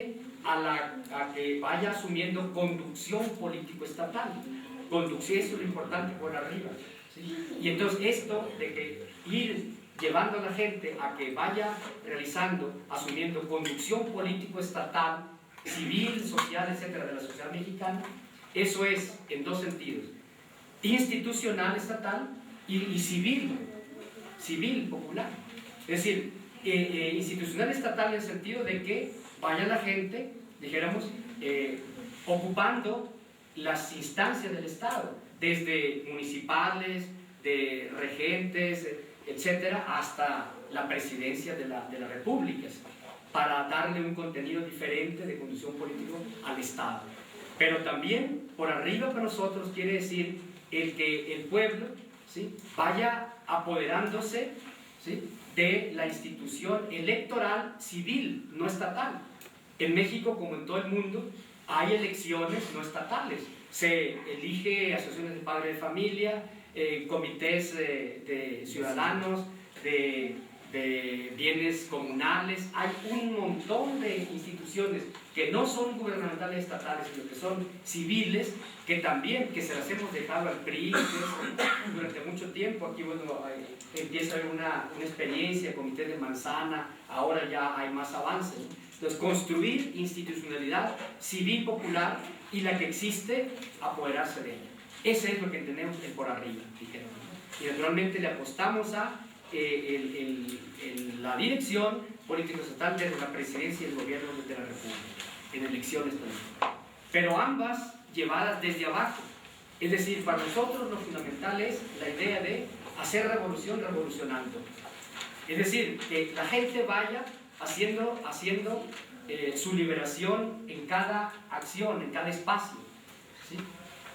a que vaya asumiendo conducción político-estatal. Conducción, eso es lo importante por arriba, ¿sí? Y entonces esto de que ir llevando a la gente a que vaya realizando, asumiendo conducción político-estatal, civil, social, etcétera, de la sociedad mexicana, eso es en dos sentidos: institucional estatal y civil, civil popular. Es decir, institucional estatal en el sentido de que vaya la gente, dijéramos, ocupando las instancias del Estado, desde municipales, de regentes, etcétera, hasta la presidencia de la República, para darle un contenido diferente de conducción política al Estado. Pero también, por arriba para nosotros, quiere decir el que el pueblo, ¿sí?, vaya apoderándose, ¿sí?, de la institución electoral civil, no estatal. En México, como en todo el mundo, hay elecciones no estatales. Se elige asociaciones de padres de familia, comités de ciudadanos, de bienes comunales. Hay un montón de instituciones que no son gubernamentales estatales, sino que son civiles, que también, que se las hemos dejado al PRI durante mucho tiempo. Aquí, bueno, empieza a haber una experiencia, comité de Manzana, ahora ya hay más avances. Entonces, construir institucionalidad civil popular, y la que existe, apoderarse de ella. Ese es lo que entendemos el por arriba, dijéramos. Y naturalmente le apostamos a la dirección político-estatal desde la presidencia y el gobierno de la República, en elecciones también. Pero ambas llevadas desde abajo. Es decir, para nosotros lo fundamental es la idea de hacer revolución revolucionando. Es decir, que la gente vaya haciendo su liberación en cada acción, en cada espacio, ¿sí?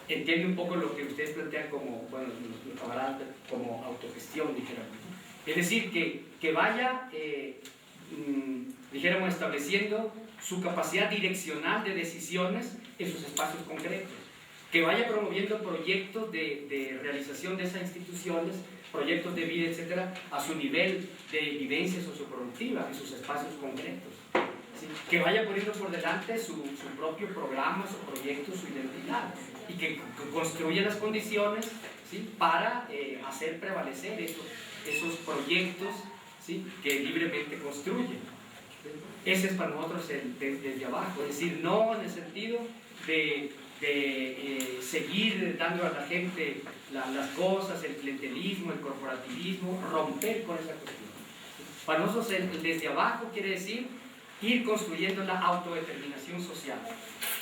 Entiende un poco lo que ustedes plantean como, bueno, los camaradas, como autogestión, dijéramos. Es decir, que vaya, dijéramos, estableciendo su capacidad direccional de decisiones en sus espacios concretos, que vaya promoviendo proyectos de realización de esas instituciones, proyectos de vida, etcétera, a su nivel de vivencia socioproductiva en sus espacios concretos, ¿sí? Que vaya poniendo por delante su propio programa, su proyecto, su identidad, y que construya las condiciones, ¿sí?, para hacer prevalecer esos proyectos, ¿sí?, que libremente construyen. Ese es para nosotros desde abajo, es decir, no en el sentido de seguir dando a la gente las cosas, el clientelismo, el corporativismo, romper con esa cuestión. Para nosotros el desde abajo quiere decir ir construyendo la autodeterminación social,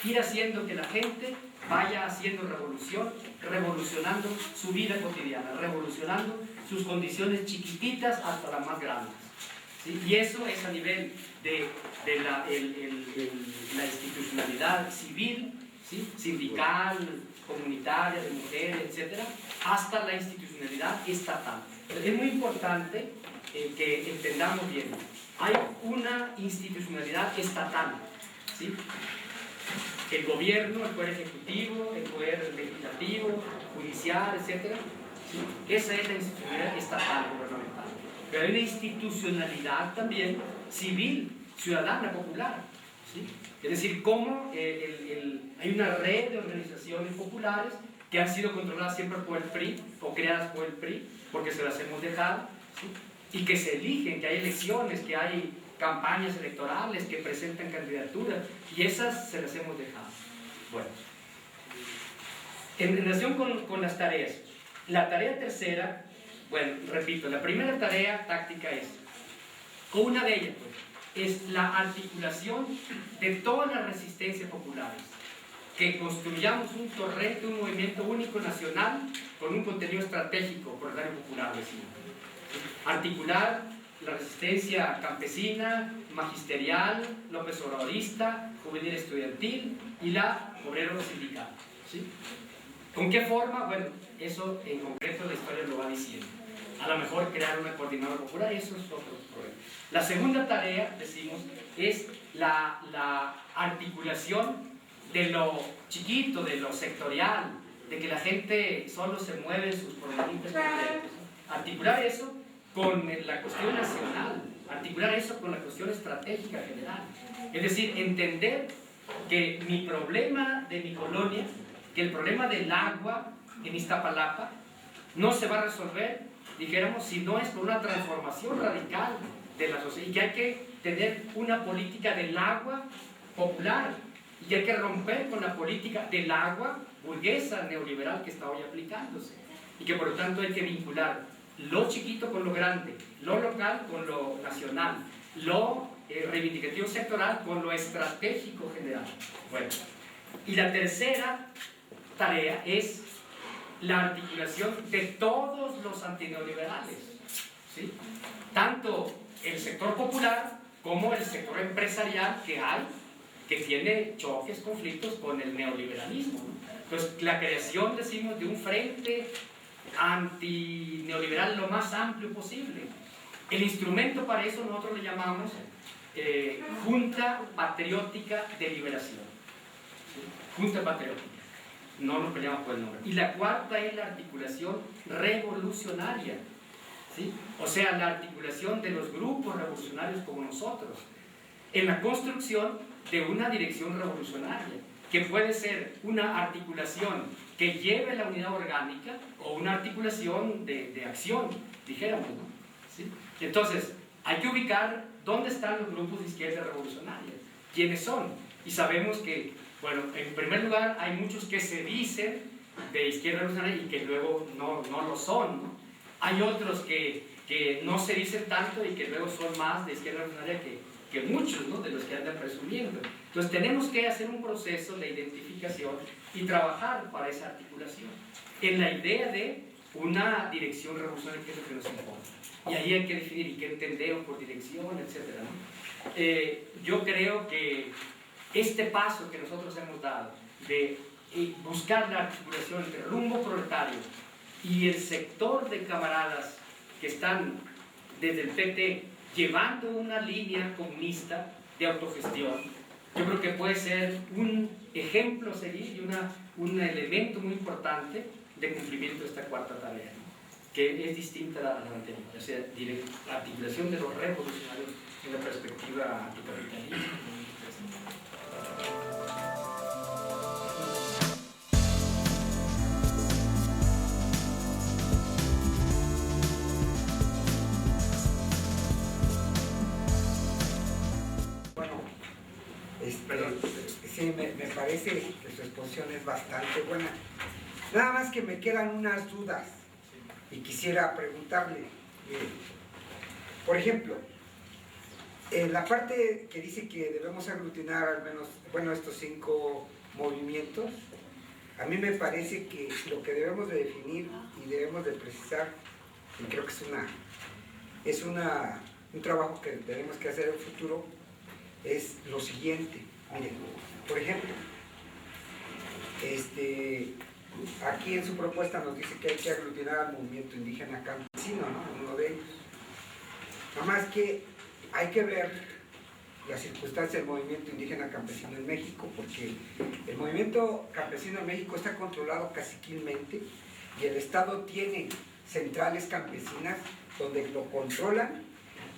ir haciendo que la gente vaya haciendo revolución, revolucionando su vida cotidiana, revolucionando sus condiciones chiquititas hasta las más grandes, ¿sí? Y eso es a nivel de la institucionalidad civil, ¿sí?, sindical, comunitaria, de mujeres, etcétera, hasta la institucionalidad estatal. Es muy importante que entendamos bien. Hay una institucionalidad estatal, ¿sí? El gobierno, el poder ejecutivo, el poder legislativo, judicial, etcétera, ¿sí? Esa es la institucionalidad estatal, gubernamental. Pero hay una institucionalidad también civil, ciudadana, popular, ¿sí? Es decir, cómo hay una red de organizaciones populares que han sido controladas siempre por el PRI o creadas por el PRI, porque se las hemos dejado, ¿sí?, y que se eligen, que hay elecciones, que hay campañas electorales, que presentan candidaturas, y esas se las hemos dejado. Bueno, en relación con las tareas, la tarea tercera, bueno, repito, la primera tarea táctica es, una de ellas, pues, es la articulación de todas las resistencias populares, que construyamos un torrente, un movimiento único nacional con un contenido estratégico, proletario popular, decimos. Articular la resistencia campesina, magisterial, López Obradorista, juvenil estudiantil y la obrero sindical, ¿sí? ¿Con qué forma? Bueno, eso en concreto la historia lo va diciendo. A lo mejor crear una coordinadora popular, eso es otro problema. La segunda tarea, decimos, es la articulación de lo chiquito, de lo sectorial, de que la gente solo se mueve en sus problemitas concretos. Articular eso con la cuestión nacional, articular eso con la cuestión estratégica general. Es decir, entender que mi problema de mi colonia, que el problema del agua en Iztapalapa, no se va a resolver, dijéramos, si no es por una transformación radical de la sociedad, y que hay que tener una política del agua popular, y que hay que romper con la política del agua burguesa neoliberal que está hoy aplicándose, y que por lo tanto hay que vincular lo chiquito con lo grande, lo local con lo nacional, lo reivindicativo sectoral con lo estratégico general. Bueno, y la tercera tarea es la articulación de todos los antineoliberales, ¿sí? Tanto el sector popular como el sector empresarial que hay, que tiene choques, conflictos con el neoliberalismo, ¿no? Entonces, la creación, decimos, de un frente antineoliberal lo más amplio posible. El instrumento para eso nosotros le llamamos Junta Patriótica de Liberación. ¿Sí? Junta Patriótica. No nos peleamos por el nombre. Y la cuarta es la articulación revolucionaria. ¿Sí? O sea, la articulación de los grupos revolucionarios como nosotros, en la construcción de una dirección revolucionaria, que puede ser una articulación que lleve la unidad orgánica o una articulación de acción, dijéramos, ¿no? ¿Sí? Entonces, hay que ubicar dónde están los grupos de izquierda revolucionaria, quiénes son, y sabemos que, bueno, en primer lugar, hay muchos que se dicen de izquierda revolucionaria y que luego no lo son, ¿no? Hay otros que no se dicen tanto y que luego son más de izquierda revolucionaria que muchos, ¿no?, de los que andan presumiendo. Entonces tenemos que hacer un proceso de identificación y trabajar para esa articulación, en la idea de una dirección revolucionaria, que es lo que nos importa. Y ahí hay que definir y qué entendemos por dirección, etc., ¿no? Yo creo que este paso que nosotros hemos dado de buscar la articulación entre el rumbo proletario y el sector de camaradas que están desde el PT llevando una línea comunista de autogestión, yo creo que puede ser un ejemplo a seguir y un elemento muy importante de cumplimiento de esta cuarta tarea, ¿no?, que es distinta a la anterior, o sea, la articulación de los revolucionarios en la perspectiva anticapitalista. Sí, me parece que su exposición es bastante buena. Nada más que me quedan unas dudas y quisiera preguntarle. Por ejemplo, la parte que dice que debemos aglutinar al menos, bueno, estos 5 movimientos, a mí me parece que lo que debemos de definir y debemos de precisar, y creo que es un trabajo que tenemos que hacer en el futuro, es lo siguiente. Miren, por ejemplo, aquí en su propuesta nos dice que hay que aglutinar al movimiento indígena campesino, ¿no?, uno de ellos. Nada más que hay que ver la circunstancia del movimiento indígena campesino en México, porque el movimiento campesino en México está controlado caciquilmente y el Estado tiene centrales campesinas donde lo controlan,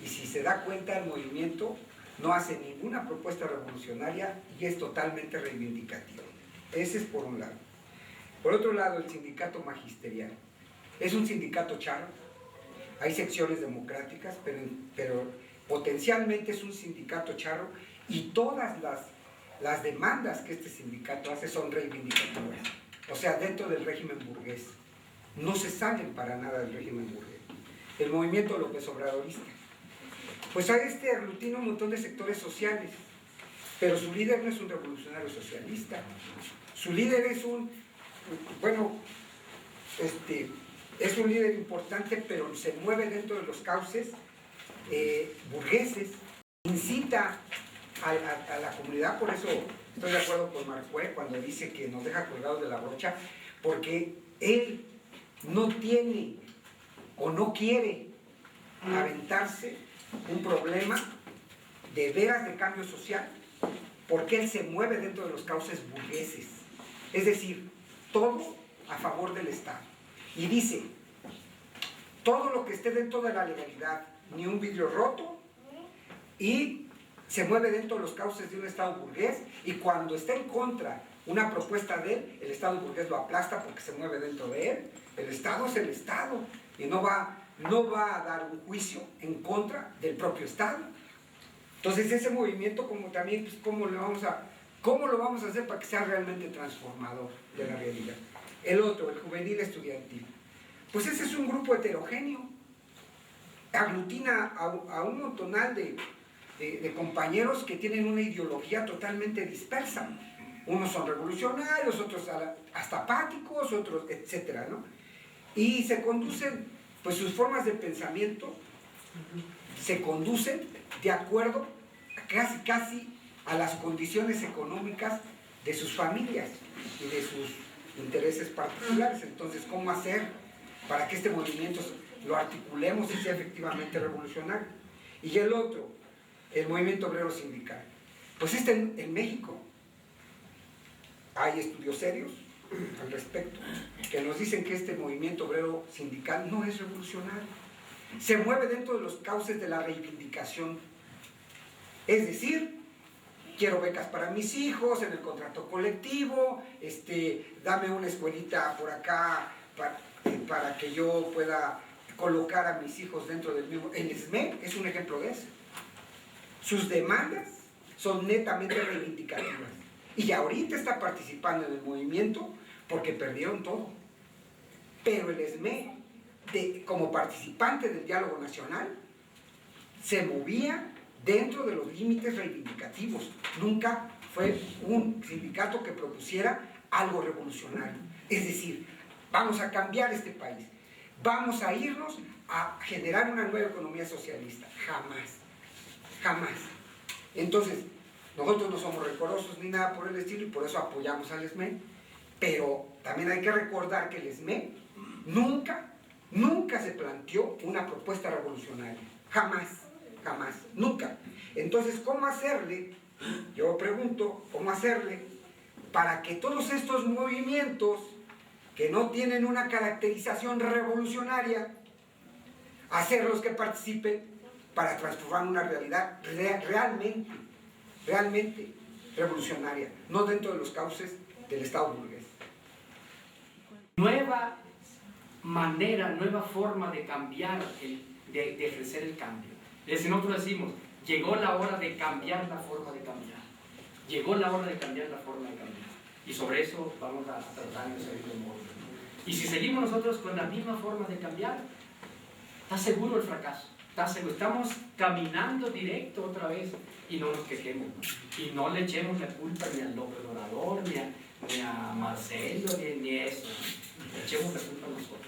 y si se da cuenta el movimiento no hace ninguna propuesta revolucionaria y es totalmente reivindicativo. Ese es por un lado. Por otro lado, el sindicato magisterial es un sindicato charro. Hay secciones democráticas, pero potencialmente es un sindicato charro, y todas las demandas que este sindicato hace son reivindicativas. O sea, dentro del régimen burgués. No se salen para nada del régimen burgués. El movimiento López Obradorista, pues aglutina un montón de sectores sociales, pero su líder no es un revolucionario socialista. Su líder es es un líder importante, pero se mueve dentro de los cauces burgueses, incita a la comunidad. Por eso estoy de acuerdo con Marcue cuando dice que nos deja colgados de la brocha, porque él no tiene o no quiere aventarse un problema de veras de cambio social, porque él se mueve dentro de los cauces burgueses, es decir, todo a favor del Estado, y dice, todo lo que esté dentro de la legalidad, ni un vidrio roto, y se mueve dentro de los cauces de un Estado burgués, y cuando está en contra una propuesta de él, el Estado burgués lo aplasta porque se mueve dentro de él. El Estado es el Estado y no va a dar un juicio en contra del propio Estado. Entonces ese movimiento, como también, pues, ¿cómo lo vamos a hacer para que sea realmente transformador de la realidad? El otro, el juvenil estudiantil, pues ese es un grupo heterogéneo, aglutina a un montonal de compañeros que tienen una ideología totalmente dispersa. Unos son revolucionarios, otros hasta apáticos, otros, etcétera, ¿no? Y se conducen, pues sus formas de pensamiento se conducen de acuerdo casi a las condiciones económicas de sus familias y de sus intereses particulares. Entonces, ¿cómo hacer para que este movimiento lo articulemos y sea efectivamente revolucionario? Y el otro, el movimiento obrero sindical. Pues en México hay estudios serios al respecto que nos dicen que este movimiento obrero sindical no es revolucionario. Se mueve dentro de los cauces de la reivindicación. Es decir, quiero becas para mis hijos en el contrato colectivo, dame una escuelita por acá para que yo pueda colocar a mis hijos dentro del mismo. El SME es un ejemplo de eso. Sus demandas son netamente reivindicativas. Y ahorita está participando en el movimiento porque perdieron todo. Pero el SME, como participante del diálogo nacional, se movía dentro de los límites reivindicativos. Nunca fue un sindicato que propusiera algo revolucionario. Es decir, vamos a cambiar este país, vamos a irnos a generar una nueva economía socialista. Jamás, jamás. Entonces, nosotros no somos rencorosos ni nada por el estilo y por eso apoyamos al SME, pero también hay que recordar que el SME nunca se planteó una propuesta revolucionaria. Jamás, jamás, nunca. Entonces, ¿cómo hacerle? Yo pregunto, ¿cómo hacerle para que todos estos movimientos que no tienen una caracterización revolucionaria, hacerlos que participen para transformar una realidad realmente revolucionaria, no dentro de los cauces del Estado burgués? Nueva manera, nueva forma de cambiar, de ejercer el cambio. Nosotros decimos, llegó la hora de cambiar la forma de cambiar. Llegó la hora de cambiar la forma de cambiar. Y sobre eso vamos a tratar de seguir de modo. Y si seguimos nosotros con la misma forma de cambiar, está seguro el fracaso. Está seguro. Estamos caminando directo otra vez y no nos quejemos, ¿no? Y no le echemos la culpa ni al López Obrador, ni a Marcelo, ni a eso. Le echemos la culpa a nosotros.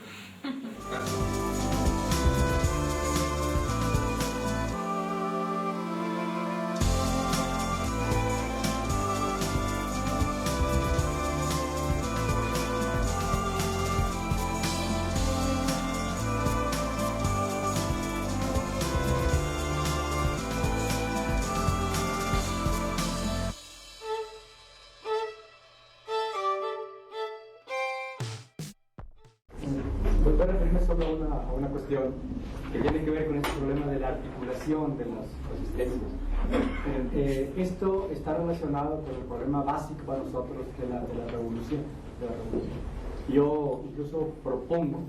Voy a referirme solo a una cuestión que tiene que ver con este problema de la articulación de las resistencias. Esto está relacionado con el problema básico para nosotros de la revolución. Yo incluso propongo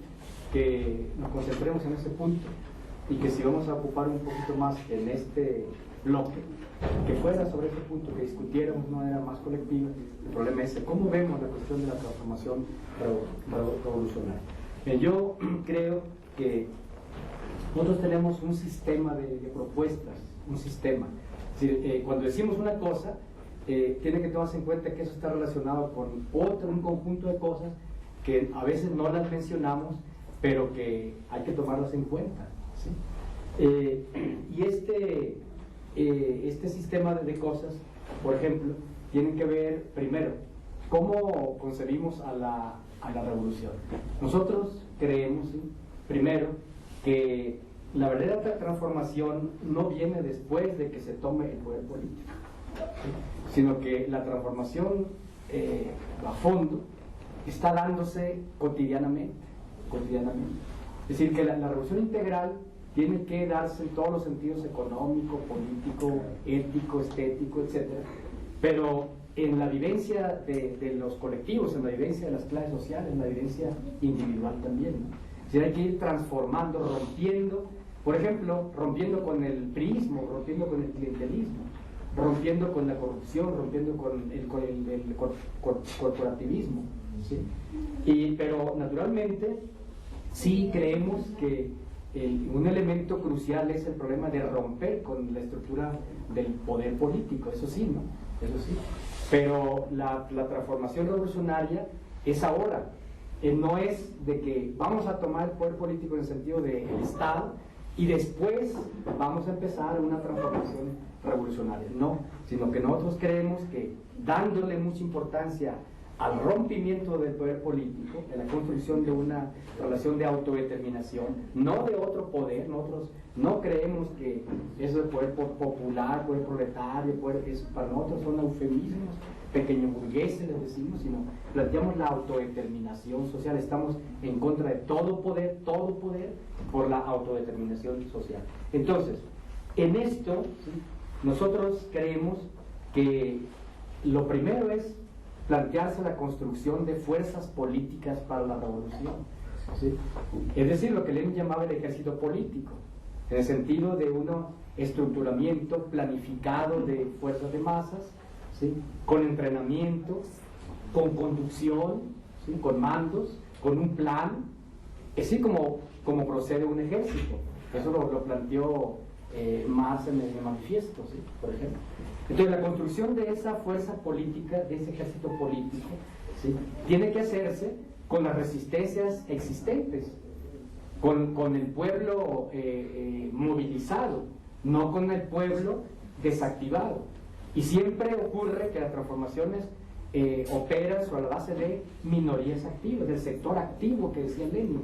que nos concentremos en ese punto y que si vamos a ocupar un poquito más en este bloque, que fuera sobre ese punto, que discutiéramos de una manera más colectiva el problema es cómo vemos la cuestión de la transformación revolucionaria. Yo creo que nosotros tenemos un sistema de propuestas, un sistema. Es decir, cuando decimos una cosa, tiene que tomarse en cuenta que eso está relacionado con un conjunto de cosas que a veces no las mencionamos, pero que hay que tomarlas en cuenta, ¿sí? Y este sistema de cosas, por ejemplo, tienen que ver, primero, cómo concebimos a la revolución. Nosotros creemos, ¿sí?, primero, que la verdadera transformación no viene después de que se tome el poder político, ¿sí?, sino que la transformación a fondo está dándose cotidianamente. Es decir, que la revolución integral tiene que darse en todos los sentidos: económico, político, ético, estético, etc. Pero en la vivencia de los colectivos, en la vivencia de las clases sociales, en la vivencia individual también, ¿no? Es decir, hay que ir transformando, rompiendo, por ejemplo, rompiendo con el priismo, rompiendo con el clientelismo, rompiendo con la corrupción, rompiendo con el corporativismo, ¿sí? Pero naturalmente sí creemos que un elemento crucial es el problema de romper con la estructura del poder político, eso sí, ¿no? Eso sí. Pero la transformación revolucionaria es ahora. No es de que vamos a tomar el poder político en el sentido del Estado y después vamos a empezar una transformación revolucionaria. No, sino que nosotros creemos que dándole mucha importancia al rompimiento del poder político, en la construcción de una relación de autodeterminación, no de otro poder. Nosotros no creemos que eso de poder popular, poder proletario, para nosotros son eufemismos, pequeños burgueses les decimos, sino planteamos la autodeterminación social. Estamos en contra de todo poder por la autodeterminación social. Entonces, en esto, ¿sí?, nosotros creemos que lo primero es plantearse la construcción de fuerzas políticas para la revolución, ¿sí? Es decir, lo que Lenin llamaba el ejército político, en el sentido de un estructuramiento planificado de fuerzas de masas, ¿sí?, con entrenamiento, con conducción, ¿sí?, con mandos, con un plan, así como procede un ejército. Eso lo planteó Marx en el manifiesto, ¿sí?, por ejemplo. Entonces, la construcción de esa fuerza política, de ese ejército político, ¿sí?, tiene que hacerse con las resistencias existentes, con el pueblo movilizado, no con el pueblo desactivado. Y siempre ocurre que las transformaciones operan sobre la base de minorías activas, del sector activo que decía Lenin.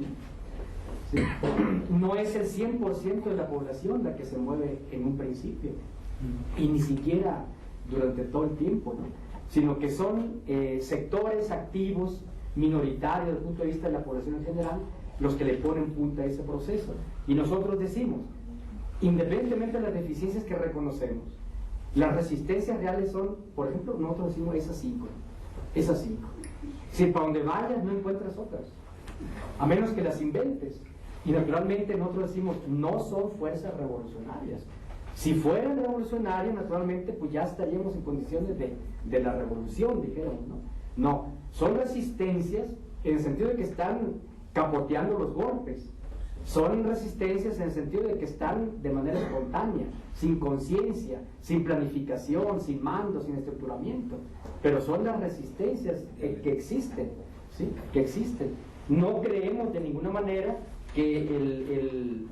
¿Sí? No es el 100% de la población la que se mueve en un principio, y ni siquiera durante todo el tiempo, ¿no?, sino que son sectores activos minoritarios desde el punto de vista de la población en general los que le ponen punta a ese proceso. Y nosotros decimos, independientemente de las deficiencias que reconocemos, las resistencias reales son, por ejemplo, nosotros decimos esas 5. Si para donde vayas no encuentras otras, a menos que las inventes. Y naturalmente nosotros decimos, no son fuerzas revolucionarias. Si fueran revolucionarias, naturalmente, pues ya estaríamos en condiciones de la revolución, dijéramos, ¿no? No, son resistencias en el sentido de que están capoteando los golpes. Son resistencias en el sentido de que están de manera espontánea, sin conciencia, sin planificación, sin mando, sin estructuramiento. Pero son las resistencias que existen, ¿sí?, que existen. No creemos de ninguna manera que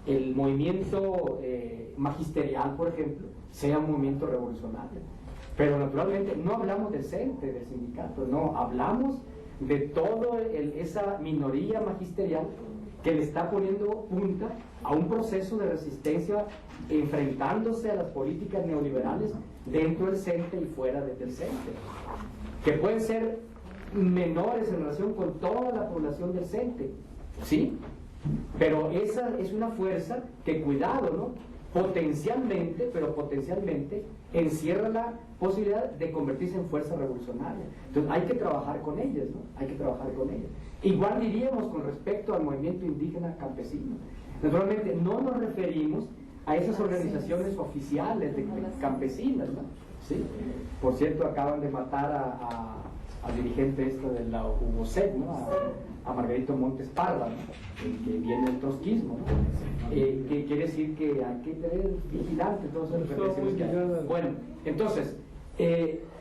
el movimiento magisterial, por ejemplo, sea un movimiento revolucionario. Pero naturalmente no hablamos del CENTE, del sindicato, no, hablamos de toda esa minoría magisterial que le está poniendo punta a un proceso de resistencia, enfrentándose a las políticas neoliberales dentro del CENTE y fuera del CENTE, que pueden ser menores en relación con toda la población del CENTE, ¿sí? Pero esa es una fuerza que, cuidado, ¿no?, potencialmente encierra la posibilidad de convertirse en fuerza revolucionaria. Entonces hay que trabajar con ellas, ¿no? Hay que trabajar con ellas. Igual diríamos con respecto al movimiento indígena campesino. Naturalmente no nos referimos a esas organizaciones oficiales de campesinas, ¿no? ¿Sí? Por cierto, acaban de matar al dirigente de la UOSEC, ¿no?, a Margarito Montes Parra, ¿no?, que viene del trotskismo, ¿no? Que quiere decir que hay que tener vigilante todas esas represiones que hay. Bueno, entonces,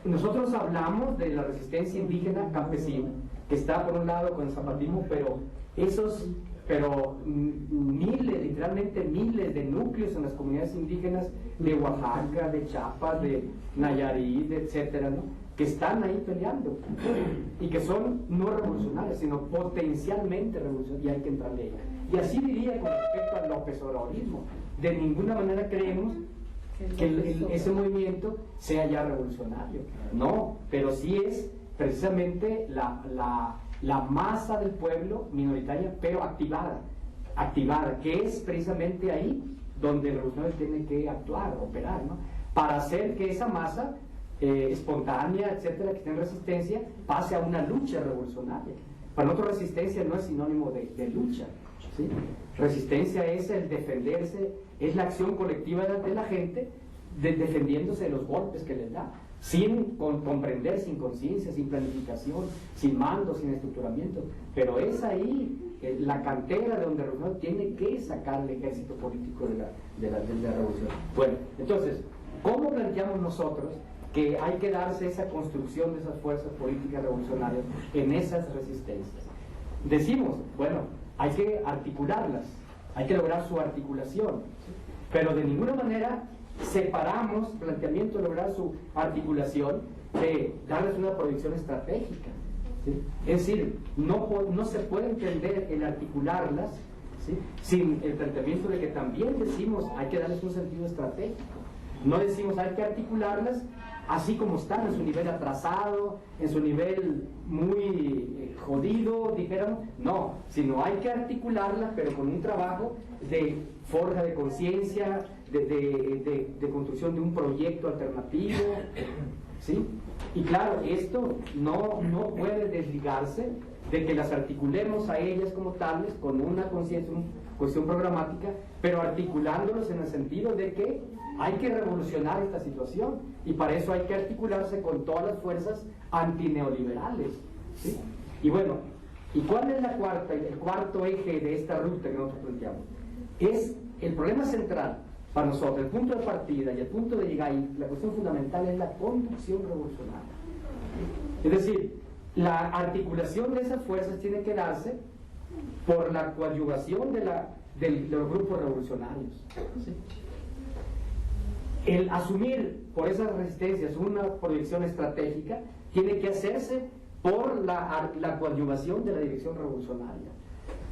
nosotros hablamos de la resistencia indígena campesina, que está por un lado con el zapatismo, pero miles, literalmente miles de núcleos en las comunidades indígenas de Oaxaca, de Chiapas, de Nayarit, etcétera, ¿no?, que están ahí peleando y que son no revolucionarias, sino potencialmente revolucionarias, y hay que entrarle a ella. Y así diría con respecto al López Obradorismo. De ninguna manera creemos que ese movimiento sea ya revolucionario, no, pero sí es precisamente la masa del pueblo minoritaria, pero activada activar, que es precisamente ahí donde el revolucionario tiene que actuar, operar, ¿no? Para hacer que esa masa espontánea, etcétera, que esté en resistencia, pase a una lucha revolucionaria. Para nosotros resistencia no es sinónimo de lucha, ¿sí? Resistencia es el defenderse, es la acción colectiva de la gente defendiéndose de los golpes que les da, sin comprender, sin conciencia, sin planificación, sin mando, sin estructuramiento. Pero es ahí la cantera de donde el revolucionario tiene que sacar el ejército político de la revolución. Bueno, entonces, ¿cómo planteamos nosotros que hay que darse esa construcción de esas fuerzas políticas revolucionarias en esas resistencias? Decimos, bueno, hay que articularlas, hay que lograr su articulación, ¿sí? Pero de ninguna manera separamos planteamiento de lograr su articulación de darles una proyección estratégica, ¿sí? Es decir, no se puede entender el articularlas, ¿sí?, sin el planteamiento de que también decimos hay que darles un sentido estratégico. No decimos hay que articularlas así como están, en su nivel atrasado, en su nivel muy jodido, dijéramos. No, sino hay que articularlas, pero con un trabajo de forja de conciencia, de construcción de un proyecto alternativo, ¿sí? Y claro, esto no puede desligarse de que las articulemos a ellas como tales, con una conciencia, una cuestión programática, pero articulándolos en el sentido de que hay que revolucionar esta situación, y para eso hay que articularse con todas las fuerzas antineoliberales, ¿sí? Y bueno, ¿y cuál es el cuarto eje de esta ruta que nosotros planteamos? Es el problema central para nosotros, el punto de partida y el punto de llegada, y la cuestión fundamental es la conducción revolucionaria. Es decir, la articulación de esas fuerzas tiene que darse por la coadyuvación de los grupos revolucionarios, ¿sí? El asumir por esas resistencias una proyección estratégica tiene que hacerse por la coadyuvación de la dirección revolucionaria.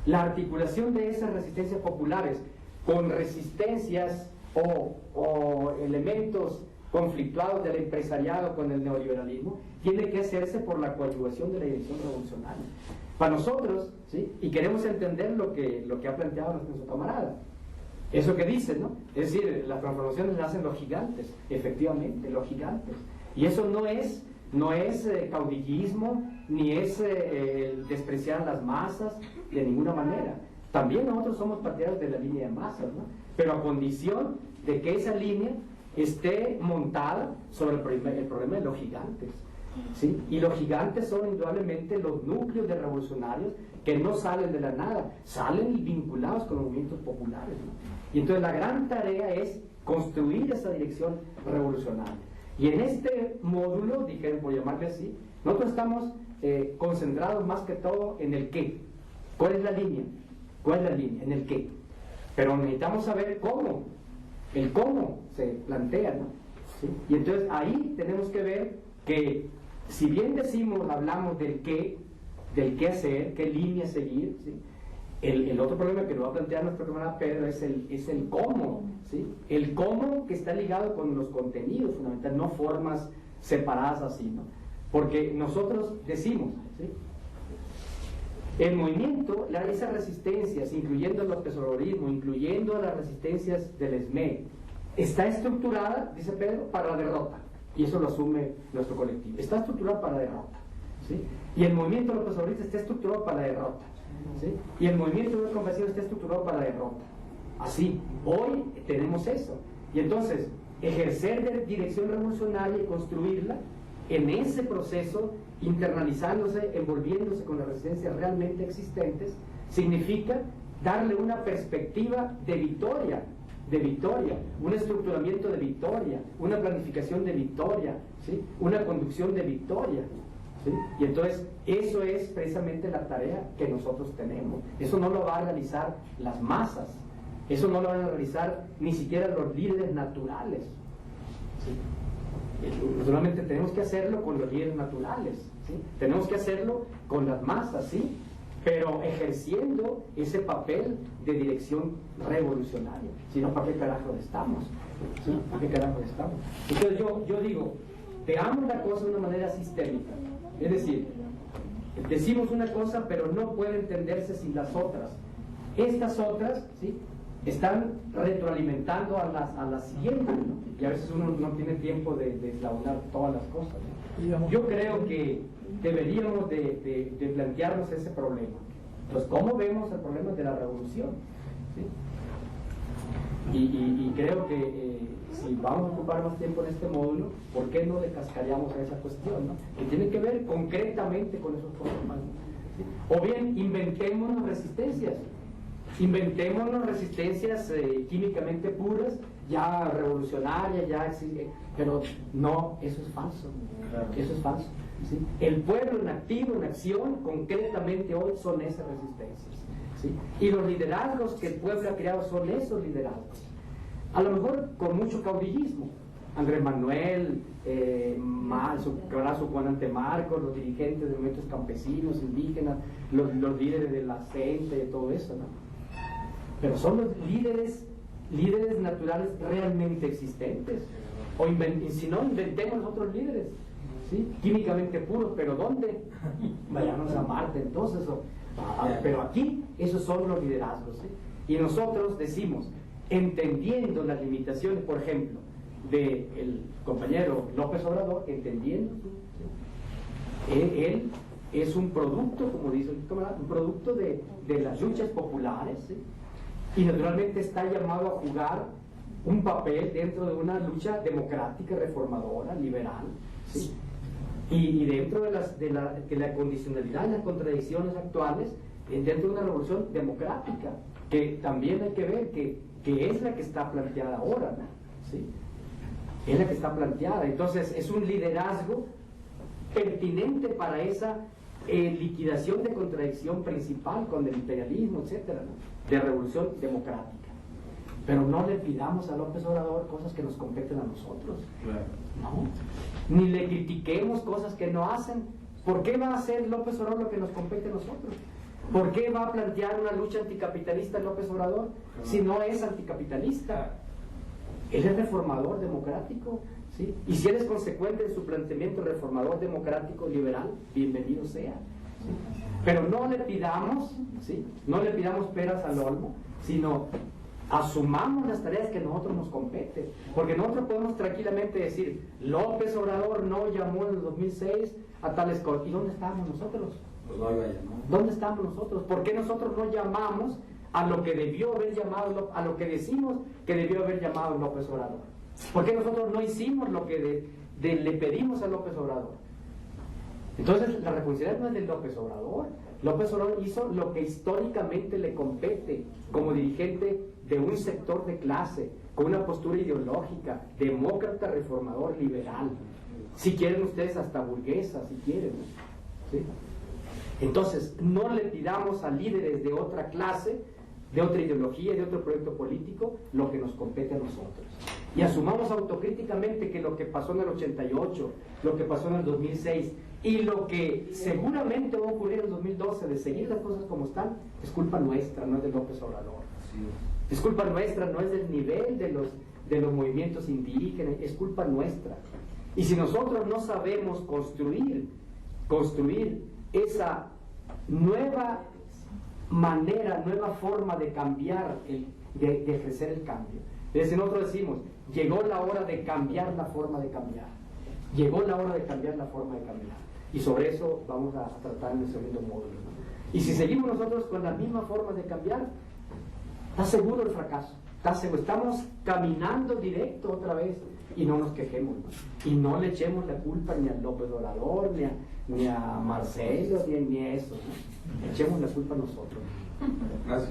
La articulación de esas resistencias populares con resistencias o elementos conflictuados del empresariado con el neoliberalismo tiene que hacerse por la coadyuvación de la dirección revolucionaria. Para nosotros, ¿sí?, y queremos entender lo que ha planteado nuestro camarada, eso que dice, ¿no? Es decir, las transformaciones las hacen los gigantes, efectivamente, los gigantes. Y eso no es caudillismo, ni es despreciar las masas, de ninguna manera. También nosotros somos partidarios de la línea de masas, ¿no? Pero a condición de que esa línea esté montada sobre el problema de los gigantes, ¿sí? Y los gigantes son indudablemente los núcleos de revolucionarios que no salen de la nada, salen vinculados con los movimientos populares, ¿no? Y entonces la gran tarea es construir esa dirección revolucionaria. Y en este módulo, dijeron por llamarle así, nosotros estamos concentrados más que todo en el qué. ¿Cuál es la línea? ¿Cuál es la línea? En el qué. Pero necesitamos saber cómo. El cómo se plantea, ¿no? ¿Sí? Y entonces ahí tenemos que ver que, si bien hablamos del qué hacer, qué línea seguir, ¿sí?, el otro problema que nos va a plantear nuestro camarada Pedro es el cómo, ¿sí? El cómo que está ligado con los contenidos fundamentales, no formas separadas así, ¿no? Porque nosotros decimos, ¿sí?, el movimiento, esas resistencias, incluyendo el lópez-obradorismo, incluyendo las resistencias del SME, está estructurada, dice Pedro, para la derrota. Y eso lo asume nuestro colectivo. Está estructurado para la derrota, ¿sí? Y el movimiento lópez-obradorista está estructurado para la derrota, ¿sí? Y el movimiento de los convencidos está estructurado para la derrota. Así, hoy tenemos eso. Y entonces, ejercer de dirección revolucionaria y construirla en ese proceso, internalizándose, envolviéndose con las resistencias realmente existentes, significa darle una perspectiva de victoria, un estructuramiento de victoria, una planificación de victoria, ¿sí?, una conducción de victoria, ¿sí? Y entonces eso es precisamente la tarea que nosotros tenemos. Eso no lo va a realizar las masas, eso no lo van a realizar ni siquiera los líderes naturales, ¿sí? Solamente tenemos que hacerlo con los líderes naturales, ¿sí? Tenemos que hacerlo con las masas, ¿sí?, pero ejerciendo ese papel de dirección revolucionaria. Si no, ¿para qué carajo estamos? ¿Sí? ¿Para qué carajo estamos? Entonces yo digo, veamos la cosa de una manera sistémica. Es decir, decimos una cosa, pero no puede entenderse sin las otras. estas otras, ¿sí?, están retroalimentando a las siguientes, ¿no? Y a veces uno no tiene tiempo de eslabonar todas las cosas, ¿no? Yo creo que deberíamos de plantearnos ese problema. Entonces, ¿cómo vemos el problema de la revolución? ¿Sí? Y creo que si vamos a ocupar más tiempo en este módulo, ¿por qué no le cascareamos a esa cuestión, ¿no?, que tiene que ver concretamente con esos problemas, ¿sí? O bien, inventémonos resistencias químicamente puras, ya revolucionarias, pero no, eso es falso, eso es falso, ¿sí? El pueblo en activo, en acción, concretamente hoy son esas resistencias, ¿sí? Y los liderazgos que el pueblo ha creado son esos liderazgos, a lo mejor con mucho caudillismo. Andrés Manuel, su comandante Marcos, los dirigentes de movimientos campesinos, indígenas, los líderes de la CENTE, todo eso, ¿no? Pero son los líderes naturales realmente existentes. O si no, inventemos otros líderes, ¿sí?, químicamente puros, pero ¿dónde? Vayamos a Marte entonces. Pero aquí esos son los liderazgos, ¿sí? Y nosotros decimos, entendiendo las limitaciones, por ejemplo, del compañero López Obrador, entendiendo, ¿sí?, él es un producto, como dice el camarada, un producto de las luchas populares, ¿sí?, y naturalmente está llamado a jugar un papel dentro de una lucha democrática, reformadora, liberal, ¿sí?, y dentro de la condicionalidad y las contradicciones actuales, dentro de una revolución democrática, que también hay que ver que es la que está planteada ahora, ¿no?, ¿sí?, es la que está planteada. Entonces es un liderazgo pertinente para esa liquidación de contradicción principal con el imperialismo, etcétera, ¿no?, de revolución democrática. Pero no le pidamos a López Obrador cosas que nos competen a nosotros, ¿no? Ni le critiquemos cosas que no hacen. ¿Por qué va a hacer López Obrador lo que nos compete a nosotros? ¿Por qué va a plantear una lucha anticapitalista López Obrador si no es anticapitalista? Él es reformador democrático, ¿sí? Y si él es consecuente en su planteamiento reformador democrático liberal, bienvenido sea, ¿sí? Pero no le pidamos, ¿sí?, no le pidamos peras al olmo, sino asumamos las tareas que a nosotros nos competen, porque nosotros podemos tranquilamente decir, López Obrador no llamó en el 2006 a tales cosas. ¿Y dónde estamos nosotros? Pues no iba a llamar. ¿Dónde estamos nosotros? ¿Por qué nosotros no llamamos a lo que debió haber llamado, a lo que decimos que debió haber llamado López Obrador? ¿Por qué nosotros no hicimos lo que le pedimos a López Obrador? Entonces la responsabilidad no es de López Obrador. López Obrador hizo lo que históricamente le compete como dirigente de un sector de clase, con una postura ideológica, demócrata, reformador, liberal. Si quieren ustedes hasta burguesa, si quieren, ¿sí? Entonces, no le pidamos a líderes de otra clase, de otra ideología, de otro proyecto político, lo que nos compete a nosotros. Y asumamos autocríticamente que lo que pasó en el 88, lo que pasó en el 2006 y lo que seguramente va a ocurrir en el 2012, de seguir las cosas como están, es culpa nuestra, no es de López Obrador. Es culpa nuestra, no es del nivel de los movimientos indígenas, es culpa nuestra. Y si nosotros no sabemos construir esa nueva manera, nueva forma de cambiar, de ejercer el cambio. Desde nosotros decimos, llegó la hora de cambiar la forma de cambiar. Llegó la hora de cambiar la forma de cambiar. Y sobre eso vamos a tratar en el segundo módulo, ¿no? Y si seguimos nosotros con la misma forma de cambiar, está seguro el fracaso. Está seguro. Estamos caminando directo otra vez. Y no nos quejemos, ¿no? Y no le echemos la culpa ni a López Obrador, ni a Marcelo, ni a eso, ¿no? Echemos la culpa a nosotros. Gracias.